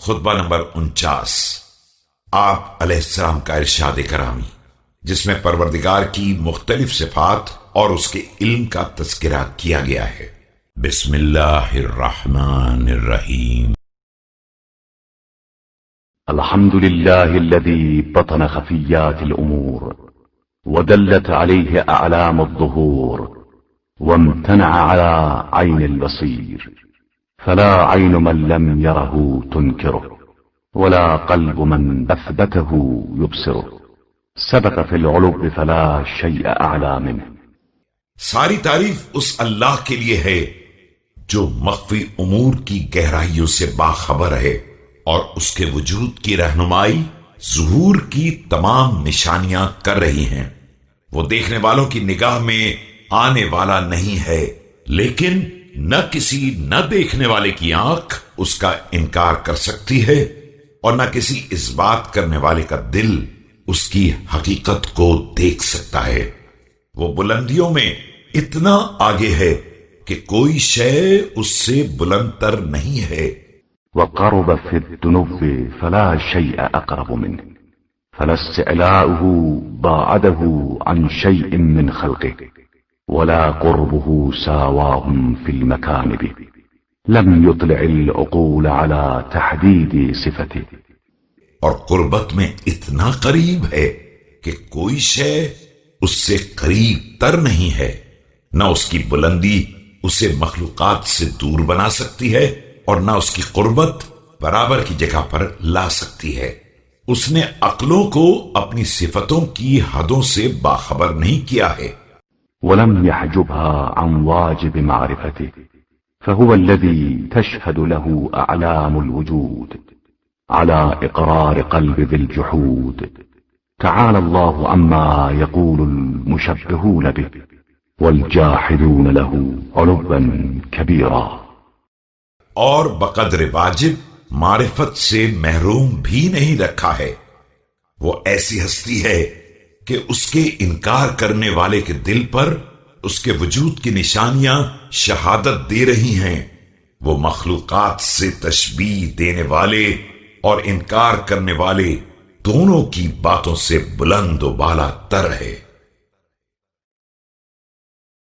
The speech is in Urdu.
خطبہ نمبر 49 آپ علیہ السلام کا ارشاد کرامی، جس میں پروردگار کی مختلف صفات اور اس کے علم کا تذکرہ کیا گیا ہے۔ بسم اللہ الرحمن الرحیم۔ الحمد لله الذي بطن خفيات الأمور ودلت عليه أعلام الظهور وامتنع على عين البصير، فلا عين من لم يره تنكره ولا قلب من أثبته يبصره، سبق في العلو فلا شيء أعلى منه۔ ساری تعریف اس اللہ کے لیے ہے جو مخفی امور کی گہرائیوں سے باخبر ہے اور اس کے وجود کی رہنمائی ظہور کی تمام نشانیاں کر رہی ہیں۔ وہ دیکھنے والوں کی نگاہ میں آنے والا نہیں ہے، لیکن نہ کسی نہ دیکھنے والے کی آنکھ اس کا انکار کر سکتی ہے اور نہ کسی اس بات کرنے والے کا دل اس کی حقیقت کو دیکھ سکتا ہے۔ وہ بلندیوں میں اتنا آگے ہے کہ کوئی شے اس سے بلند تر نہیں ہے۔ وقرب في الذنوب فلا شيء أقرب منه، فلا استعلاؤه باعده عن شيء من خلقه ولا قربه ساواهم في المكان به، لم يطلع العقول على تحديد صفته۔ اور قربت میں اتنا قریب ہے کہ کوئی شے اس سے قریب تر نہیں ہے، نہ اس کی بلندی اسے مخلوقات سے دور بنا سکتی ہے اور نہ اس کی قربت برابر کی جگہ پر لا سکتی ہے۔ اس نے عقلوں کو اپنی صفتوں کی حدوں سے باخبر نہیں کیا ہے۔ ولم يحجبها عن واجب معرفته، فهو الذي تشهد له أعلام الوجود على إقرار قلب ذي الجحود، تعالى الله عما يقول المشبهون به والجاحدون له علوا كبيرا۔ اور بقدر واجب معرفت سے محروم بھی نہیں رکھا ہے۔ وہ ایسی ہستی ہے کہ اس کے انکار کرنے والے کے دل پر اس کے وجود کی نشانیاں شہادت دے رہی ہیں۔ وہ مخلوقات سے تشبیہ دینے والے اور انکار کرنے والے دونوں کی باتوں سے بلند و بالا تر ہے۔